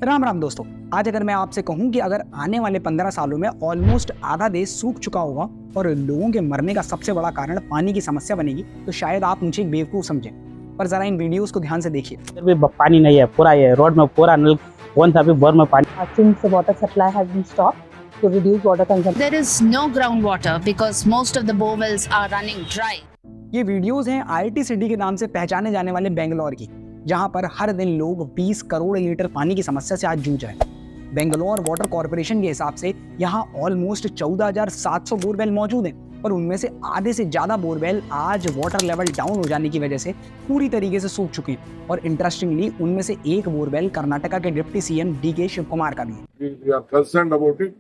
राम राम दोस्तों, आज अगर मैं आपसे कहूं कि अगर आने वाले 15 सालों में ऑलमोस्ट आधा देश सूख चुका होगा और लोगों के मरने का सबसे बड़ा कारण पानी की समस्या बनेगी, तो शायद आप मुझे एक बेवकूफ समझें। पर जरा इन वीडियोस को ध्यान से देखिए। पानी नहीं है, पूरा ये रोड में पूरा नल कौन सा भी बोर में पानी। Since the water supply has been stopped to reduce water consumption. There is no groundwater because most of the bore wells are running dry. ये वीडियोस हैं आईटी सिटी के नाम से पहचाने जाने वाले बेंगलोर की, जहां पर हर दिन लोग 20 करोड़ लीटर पानी की समस्या से आज जूझ रहे हैं। बेंगलोर वाटर कॉर्पोरेशन के हिसाब से यहाँ ऑलमोस्ट 14,700 बोरवेल मौजूद हैं, पर उनमें से आधे से ज्यादा बोरवेल आज वाटर लेवल डाउन हो जाने की वजह से पूरी तरीके से सूख चुके हैं। और इंटरेस्टिंगली उनमें से एक बोरवेल कर्नाटका के deputy CM DK Shivakumar का भी है। We are concerned about it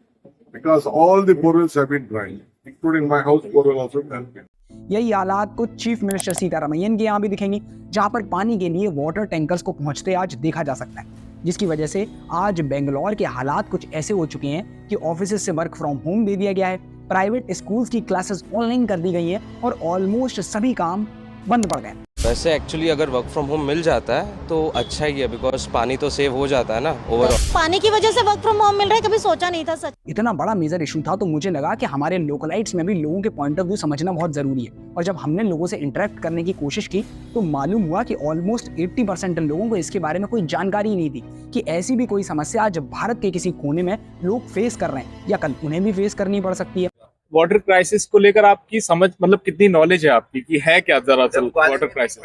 because all the borewells have been dry, including my house borewell also has been. यही हालात को चीफ मिनिस्टर सीतारमैया के यहाँ भी दिखेंगी, जहाँ पर पानी के लिए वाटर टैंकर्स को पहुँचते आज देखा जा सकता है, जिसकी वजह से आज बेंगलोर के हालात कुछ ऐसे हो चुके हैं कि ऑफिस से वर्क फ्रॉम होम दे दिया गया है, प्राइवेट स्कूल्स की क्लासेस ऑनलाइन कर दी गई हैं और ऑलमोस्ट सभी काम बंद पड़ गए। वैसे एक्चुअली अगर वर्क फ्रॉम होम मिल जाता है तो अच्छा ही है, बिकॉज पानी तो सेव हो जाता है ना ओवरऑल। पानी की वजह से वर्क फ्रॉम होम मिल रहा है, कभी सोचा नहीं था सच। इतना बड़ा मेजर इशू था तो मुझे लगा कि हमारे लोकलाइट्स में भी लोगों के पॉइंट ऑफ व्यू समझना बहुत जरूरी है। और जब हमने लोगों से इंटरेक्ट करने की कोशिश की तो मालूम हुआ कि ऑलमोस्ट 80% लोगों को इसके बारे में कोई जानकारी ही नहीं थी कि ऐसी भी कोई समस्या आज भारत के किसी कोने में लोग फेस कर रहे हैं या कल उन्हें भी फेस करनी पड़ सकती है। वाटर क्राइसिस को लेकर आपकी समझ मतलब कितनी नॉलेज है आपकी कि है क्या दरअसल वाटर क्राइसिस?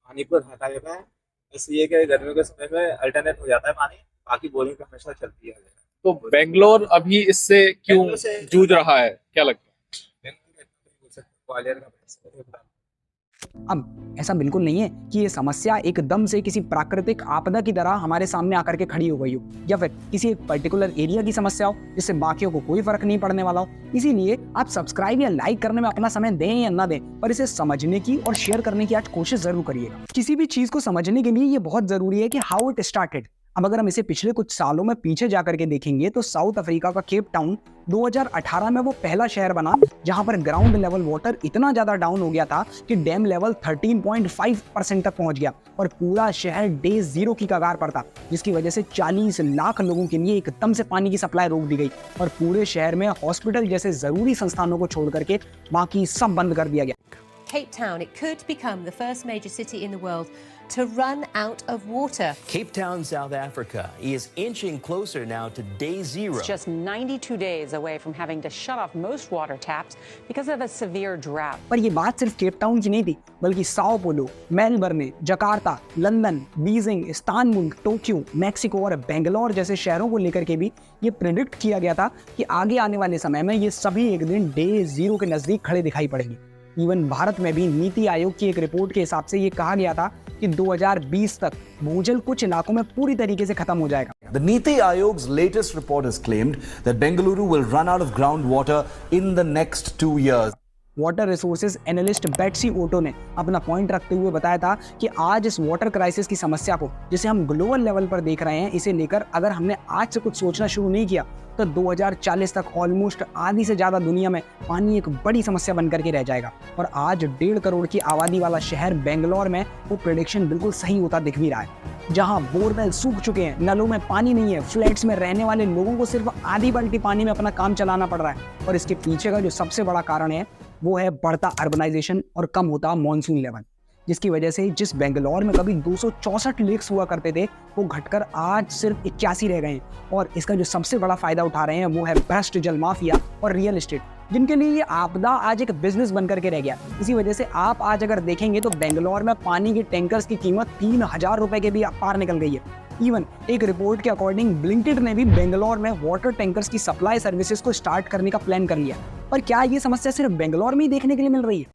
पानी को हटा देता है, इसलिए कि गर्मियों के समय में अल्टरनेट हो जाता है पानी, बाकी बोरिंग हमेशा चलती है। तो बेंगलोर अभी इससे क्यों जूझ रहा है, क्या लगता है? अब ऐसा बिल्कुल नहीं है कि ये समस्या एकदम से किसी प्राकृतिक आपदा की तरह हमारे सामने आकर के खड़ी हो गई हो या फिर किसी एक पर्टिकुलर एरिया की समस्या हो जिससे बाकियों को कोई फर्क नहीं पड़ने वाला हो। इसीलिए आप सब्सक्राइब या लाइक करने में अपना समय दें या ना दें, पर इसे समझने की और शेयर करने की आज कोशिश जरूर करिएगा। किसी भी चीज को समझने के लिए ये बहुत जरूरी है कि हाउ इट स्टार्टेड। अब अगर हम इसे पिछले कुछ सालों में पीछे जाकर के देखेंगे तो साउथ अफ्रीका का केप टाउन 2018 में वो पहला शहर बना जहां पर ग्राउंड लेवल वाटर इतना ज्यादा डाउन हो गया था कि डैम लेवल 13.5% तक पहुंच गया और पूरा शहर डे जीरो की कगार पर था, जिसकी वजह से 40 लाख लोगों के लिए एकदम से पानी की सप्लाई रोक दी गई और पूरे शहर में हॉस्पिटल जैसे जरूरी संस्थानों को छोड़ करके बाकी सब बंद कर दिया गया। Cape Town, it could become the first major city in the world to run out of water. Cape Town, South Africa is inching closer now to day zero. It's just 92 days away from having to shut off most water taps because of a severe drought. पर ये बात सिर्फ Cape Town की नहीं थी, बल्कि Sao Paulo, Melbourne, Jakarta, London, Beijing, Istanbul, Tokyo, Mexico और बेंगलोर जैसे शहरों को लेकर के भी ये प्रेडिक्ट किया गया था कि आगे आने वाले समय में ये सभी एक दिन डे जीरो के नजदीक खड़े दिखाई पड़ेंगे। इवन भारत में भी नीति आयोग की एक रिपोर्ट के हिसाब से ये कहा गया था कि 2020 तक भूजल कुछ इलाकों में पूरी तरीके से खत्म हो जाएगा। The Niti Ayog's latest report has claimed that Bengaluru will run out of groundwater in the next 2 years. Water resources analyst Betsy Otto ने अपना पॉइंट रखते हुए बताया था कि आज इस वाटर क्राइसिस की समस्या को, जिसे हम ग्लोबल लेवल पर देख रहे हैं, इसे लेकर अगर हमने आज से कुछ सोचना शुरू नहीं किया तो 2040 तक ऑलमोस्ट आधी से ज्यादा दुनिया में पानी एक बड़ी समस्या बनकर के रह जाएगा। और आज 1.5 करोड़ की आबादी वाला शहर बेंगलोर में वो प्रेडिक्शन बिल्कुल सही होता दिख भी रहा है। जहां बोरवेल सूख चुके हैं, नलों में पानी नहीं है, फ्लैट्स में रहने वाले लोगों को सिर्फ आधी बाल्टी पानी में अपना काम चलाना पड़ रहा है। और इसके पीछे का जो सबसे बड़ा कारण है वो है बढ़ता अर्बनाइजेशन और कम होता मॉनसून लेवल, जिसकी वजह से जिस बेंगलोर में कभी 264 लेक्स हुआ करते थे वो घटकर आज सिर्फ 81 रह गए हैं। और इसका जो सबसे बड़ा फायदा उठा रहे हैं वो है भ्रष्ट जल माफिया और रियल एस्टेट, जिनके लिए ये आपदा आज एक बिजनेस बनकर के रह गया। इसी वजह से आप आज अगर देखेंगे तो बेंगलोर में पानी के टैंकर्स की कीमत 3000 रुपए के भी पार निकल गई है। इवन एक रिपोर्ट के अकॉर्डिंग ब्लिंकिट ने भी बेंगलोर में वाटर टैंकर्स की सप्लाई सर्विसेज को स्टार्ट करने का प्लान कर लिया। पर क्या ये समस्या सिर्फ बेंगलोर में ही देखने के लिए मिल रही है?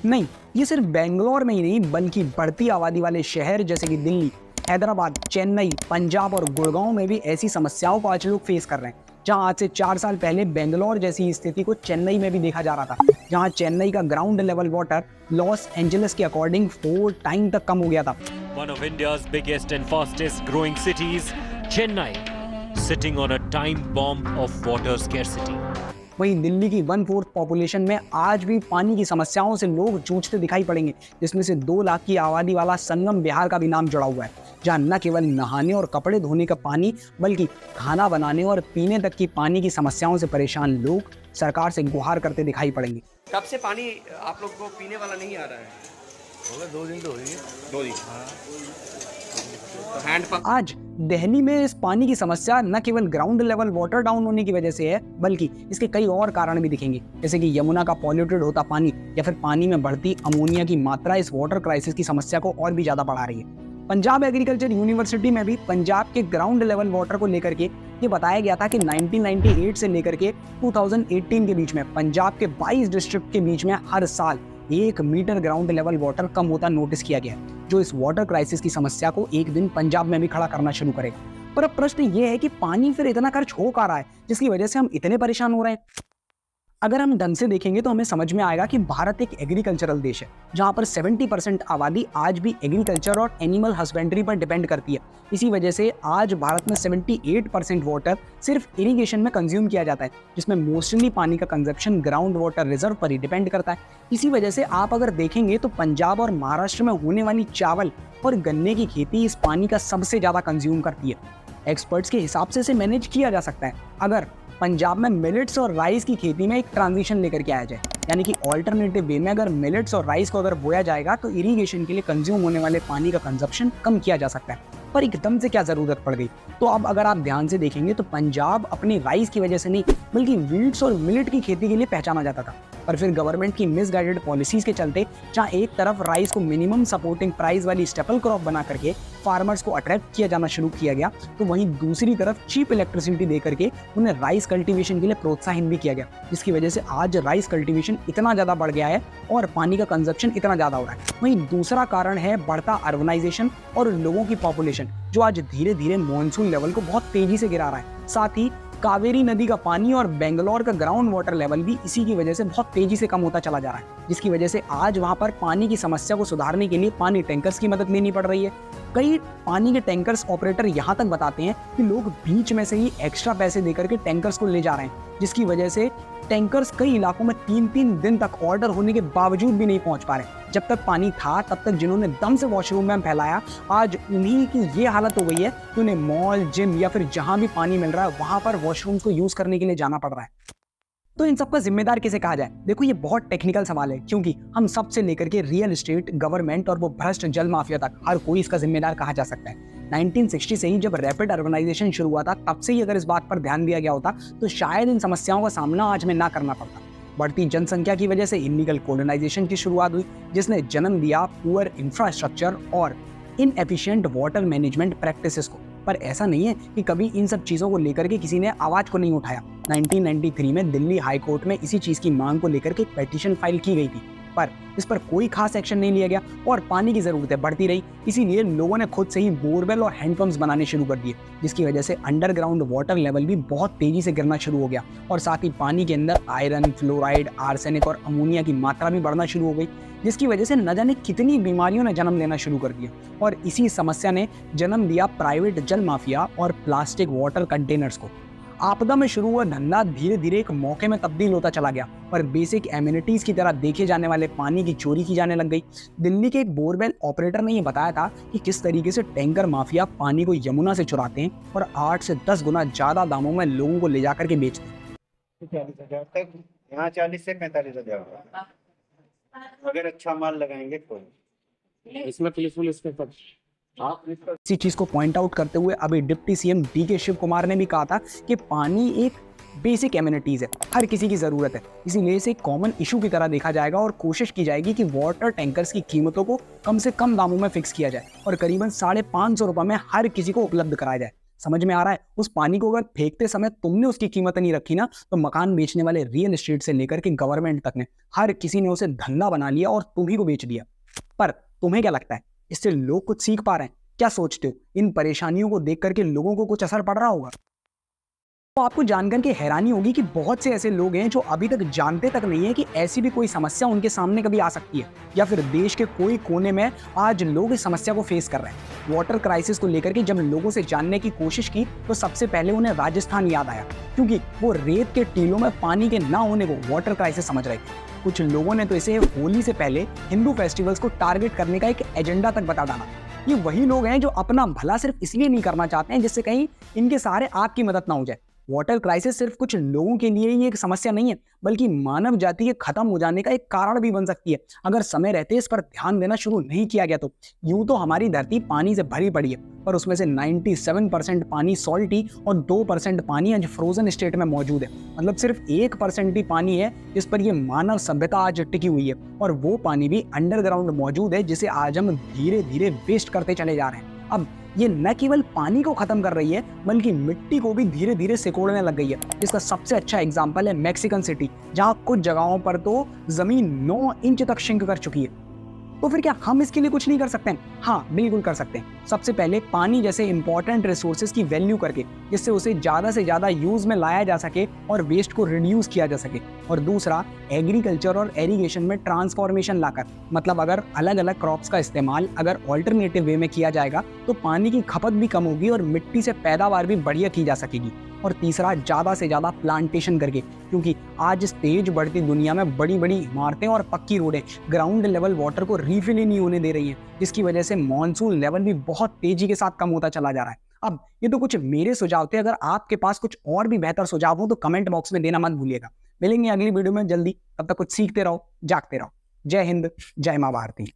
नहीं, ये सिर्फ बेंगलोर में ही नहीं बल्कि बढ़ती आबादी वाले शहर जैसे कि दिल्ली, हैदराबाद, चेन्नई, पंजाब और गुड़गांव में भी ऐसी समस्याओं को आज लोग फेस कर रहे हैं। जहां आज से 4 साल पहले बेंगलोर जैसी स्थिति को चेन्नई में भी देखा जा रहा था, जहां चेन्नई का ground level water Los Angeles के अकॉर्डिंग 4 टाइम तक कम हो गया था। One of India's biggest and fastest growing cities, Chennai, sitting on a time bomb of water scarcity. वहीं दिल्ली की 1/4 पॉपुलेशन में आज भी पानी की समस्याओं से लोग जूझते दिखाई पड़ेंगे, जिसमें से 2 लाख की आबादी वाला संगम बिहार का भी नाम जुड़ा हुआ है। जहां न केवल नहाने और कपड़े धोने का पानी बल्कि खाना बनाने और पीने तक की पानी की समस्याओं से परेशान लोग सरकार से गुहार करते दिखाई पड़ेंगे। कब से पानी आप लोग को पीने वाला नहीं आ रहा है? हो गए 2 दिन तो हो गए। 2 दिन। तो हैंडपंप आज दिल्ली में इस पानी की समस्या न केवल ग्राउंड लेवल वाटर डाउन होने की वजह से है, बल्कि इसके कई और कारण भी दिखेंगे, जैसे कि यमुना का पॉल्यूटेड होता पानी या फिर पानी में बढ़ती अमोनिया की मात्रा इस वाटर क्राइसिस की समस्या को और भी ज्यादा बढ़ा रही है। पंजाब एग्रीकल्चर यूनिवर्सिटी में भी पंजाब के ग्राउंड लेवल वाटर को लेकर के ये बताया गया था कि 1998 से लेकर के 2018 के बीच में पंजाब के 22 डिस्ट्रिक्ट के बीच में हर साल 1 मीटर ग्राउंड लेवल वाटर कम होता नोटिस किया गया है, जो इस वाटर क्राइसिस की समस्या को एक दिन पंजाब में भी खड़ा करना शुरू करेगा। पर अब प्रश्न ये है कि पानी फिर इतना खर्च हो कहाँ रहा है जिसकी वजह से हम इतने परेशान हो रहे हैं। अगर हम ढंग से देखेंगे तो हमें समझ में आएगा कि भारत एक एग्रीकल्चरल देश है, जहां पर 70% आबादी आज भी एग्रीकल्चर और एनिमल हस्बेंड्री पर डिपेंड करती है। इसी वजह से आज भारत में 78% वाटर सिर्फ इरिगेशन में कंज्यूम किया जाता है, जिसमें मोस्टली पानी का कंजप्शन ग्राउंड वाटर रिजर्व पर ही डिपेंड करता है। इसी वजह से आप अगर देखेंगे तो पंजाब और महाराष्ट्र में होने वाली चावल और गन्ने की खेती इस पानी का सबसे ज्यादा कंज्यूम करती है। एक्सपर्ट्स के हिसाब से इसे मैनेज किया जा सकता है अगर पंजाब में मिलेट्स और राइस की खेती में एक ट्रांजिशन लेकर के आया जाए, यानी कि ऑल्टरनेटिव वे में अगर मिलेट्स और राइस को अगर बोया जाएगा तो इरिगेशन के लिए कंज्यूम होने वाले पानी का कंजप्शन कम किया जा सकता है। पर एकदम से क्या जरूरत पड़ गई? तो अब अगर आप ध्यान से देखेंगे तो पंजाब अपनी राइस की वजह से नहीं बल्कि वीट्स और मिलेट की खेती के लिए पहचाना जाता था, पर फिर गवर्नमेंट की मिसगाइडेड पॉलिसीज के चलते जहां एक तरफ राइस को मिनिमम सपोर्टिंग प्राइस वाली स्टेपल क्रॉप बना करके फार्मर्स को अट्रैक्ट किया जाना शुरू किया गया, तो वहीं दूसरी तरफ चीप इलेक्ट्रिसिटी दे करके उन्हें राइस कल्टीवेशन के लिए प्रोत्साहित भी किया गया, जिसकी वजह से आज राइस कल्टीवेशन इतना ज़्यादा बढ़ गया है और पानी का कंजप्शन इतना ज़्यादा हो रहा है। वहीं दूसरा कारण है बढ़ता अर्बनाइजेशन और लोगों की पॉपुलेशन, जो आज धीरे धीरे मॉनसून लेवल को बहुत तेजी से गिरा रहा है। साथ ही कावेरी नदी का पानी और बेंगलोर का ग्राउंड वाटर लेवल भी इसी की वजह से बहुत तेजी से कम होता चला जा रहा है, जिसकी वजह से आज वहां पर पानी की समस्या को सुधारने के लिए पानी टैंकर्स की मदद लेनी पड़ रही है। कई पानी के टैंकर्स ऑपरेटर यहाँ तक बताते हैं कि लोग बीच में से ही एक्स्ट्रा पैसे देकर के टैंकर्स को ले जा रहे हैं, जिसकी वजह से टैंकर्स कई इलाकों में 3-3 दिन तक ऑर्डर होने के बावजूद भी नहीं पहुंच पा रहे। जब तक पानी था तब तक जिन्होंने दम से वॉशरूम में फैलाया, आज उन्हीं की ये हालत हो गई है कि उन्हें मॉल, जिम या फिर जहां भी पानी मिल रहा है वहां पर वॉशरूम्स को यूज करने के लिए जाना पड़ रहा है। तो इन सबका जिम्मेदार किसे कहा जाए? देखो, ये बहुत टेक्निकल सवाल है, क्योंकि हम सब से लेकर के रियल एस्टेट, गवर्नमेंट और वो भ्रष्ट जल माफिया तक हर कोई इसका जिम्मेदार कहा जा सकता है। 1960 से ही जब रैपिड अर्बनाइजेशन शुरू हुआ था, तब से ही अगर इस बात पर ध्यान दिया गया होता तो शायद इन समस्याओं का सामना आज में ना करना पड़ता। बढ़ती जनसंख्या की वजह से इलीगल कोलोनाइजेशन की शुरुआत हुई, जिसने जन्म दिया पुअर इंफ्रास्ट्रक्चर और इनएफिशिएंट वाटर मैनेजमेंट प्रैक्टिसेस को। पर ऐसा नहीं है कि कभी इन सब चीज़ों को लेकर के किसी ने आवाज़ को नहीं उठाया। 1993 में दिल्ली हाई कोर्ट में इसी चीज़ की मांग को लेकर के पेटिशन फाइल की गई थी, पर इस पर कोई खास एक्शन नहीं लिया गया और पानी की ज़रूरतें बढ़ती रही। इसीलिए लोगों ने खुद से ही बोरवेल और हैंडपम्प्स बनाने शुरू कर दिए, जिसकी वजह से अंडरग्राउंड वाटर लेवल भी बहुत तेज़ी से गिरना शुरू हो गया और साथ ही पानी के अंदर आयरन, फ्लोराइड, आर्सेनिक और अमोनिया की मात्रा भी बढ़ना शुरू हो गई, जिसकी वजह से न जाने कितनी बीमारियों ने जन्म लेना शुरू कर दिया। और इसी समस्या ने जन्म दिया प्राइवेट जल माफिया और प्लास्टिक वाटर कंटेनर्स को। आपदा में शुरू हुआ धंधा धीरे धीरे एक मौके में तब्दील होता चला गया और बेसिक एमिनिटीज की तरह देखे जाने वाले पानी की चोरी की जाने लग गई। दिल्ली के एक बोरवेल ऑपरेटर ने यह बताया था कि किस तरीके से टैंकर माफिया पानी को यमुना से चुराते हैं और 8 से 10 गुना ज्यादा दामों में लोगों को ले जाकर के बेचते हैं। 40,000 तक, यहाँ 40 से 45,000 अगर अच्छा माल लगाएंगे तो इसमें पुलिस के सब। इसी चीज को पॉइंट आउट करते हुए अभी deputy CM DK Shivakumar ने भी कहा था कि पानी एक बेसिक एमिनिटीज है, हर किसी की जरूरत है, इसीलिए इसे एक कॉमन इशू की तरह देखा जाएगा और कोशिश की जाएगी कि वाटर टैंकर्स की कीमतों को कम से कम दामों में फिक्स किया जाए और करीबन 550 रुपए में हर किसी को उपलब्ध कराया जाए। समझ में आ रहा है? उस पानी को अगर फेंकते समय तुमने उसकी कीमत नहीं रखी ना, तो मकान बेचने वाले रियल एस्टेट से लेकर के गवर्नमेंट तक ने हर किसी ने उसे धंधा बना लिया और तुम ही को बेच दिया। पर तुम्हें क्या लगता है, इससे लोग कुछ सीख पा रहे हैं? क्या सोचते हो, इन परेशानियों को देख करके लोगों को कुछ असर पड़ रहा होगा? तो आपको जानकर के हैरानी होगी कि बहुत से ऐसे लोग हैं जो अभी तक जानते तक नहीं है कि ऐसी भी कोई समस्या उनके सामने कभी आ सकती है, या फिर देश के कोई कोने में आज लोग इस समस्या को फेस कर रहे हैं। वाटर क्राइसिस को लेकर के जब लोगों से जानने की कोशिश की तो सबसे पहले उन्हें राजस्थान याद आया, क्योंकि वो रेत के टीलों में पानी के ना होने को वाटर क्राइसिस समझ रहे थे। कुछ लोगों ने तो इसे होली से पहले हिंदू फेस्टिवल्स को टारगेट करने का एक एजेंडा तक बता डाला। ये वही लोग हैं जो अपना भला सिर्फ इसलिए नहीं करना चाहते हैं जिससे कहीं इनके सहारे आपकी मदद ना हो जाए। वाटर क्राइसिस सिर्फ कुछ लोगों के लिए ही एक समस्या नहीं है, बल्कि मानव जाति के खत्म हो जाने का एक कारण भी बन सकती है अगर समय रहते इस पर ध्यान देना शुरू नहीं किया गया तो। यूं तो हमारी धरती पानी से भरी पड़ी है, पर उसमें से 97% पानी सॉल्टी और 2% पानी आज फ्रोजन स्टेट में मौजूद है। मतलब सिर्फ 1% ही पानी है जिस पर यह मानव सभ्यता आज टिकी हुई है, और वो पानी भी अंडरग्राउंड मौजूद है जिसे आज हम धीरे धीरे वेस्ट करते चले जा रहे हैं। अब ये न केवल पानी को खत्म कर रही है बल्कि मिट्टी को भी धीरे धीरे सिकोड़ने लग गई है। इसका सबसे अच्छा एग्जांपल है मैक्सिकन सिटी, जहां कुछ जगहों पर तो जमीन 9 इंच तक शिंक कर चुकी है। तो फिर क्या हम इसके लिए कुछ नहीं कर सकते हैं? हाँ, बिल्कुल कर सकते हैं। सबसे पहले पानी जैसे इंपॉर्टेंट रिसोर्सेज की वैल्यू करके, जिससे उसे ज़्यादा से ज़्यादा यूज में लाया जा सके और वेस्ट को रिड्यूस किया जा सके। और दूसरा, एग्रीकल्चर और एरीगेशन में ट्रांसफॉर्मेशन लाकर, मतलब अगर अलग अलग क्रॉप्स का इस्तेमाल अगर ऑल्टरनेटिव वे में किया जाएगा तो पानी की खपत भी कम होगी और मिट्टी से पैदावार भी बढ़िया की जा सकेगी। और तीसरा, ज़्यादा से ज़्यादा प्लांटेशन करके, क्योंकि आज इस तेज बढ़ती दुनिया में बड़ी बड़ी इमारतें और पक्की रोडें ग्राउंड लेवल वाटर को रीफिल ही नहीं होने दे रही हैं, जिसकी वजह से मॉनसून लेवल भी बहुत तेजी के साथ कम होता चला जा रहा है। अब ये तो कुछ मेरे सुझाव थे, अगर आपके पास कुछ और भी बेहतर सुझाव हो तो कमेंट बॉक्स में देना मत भूलिएगा। मिलेंगे अगली वीडियो में जल्दी, तब तक कुछ सीखते रहो, जागते रहो। जय हिंद, जय माँ भारती।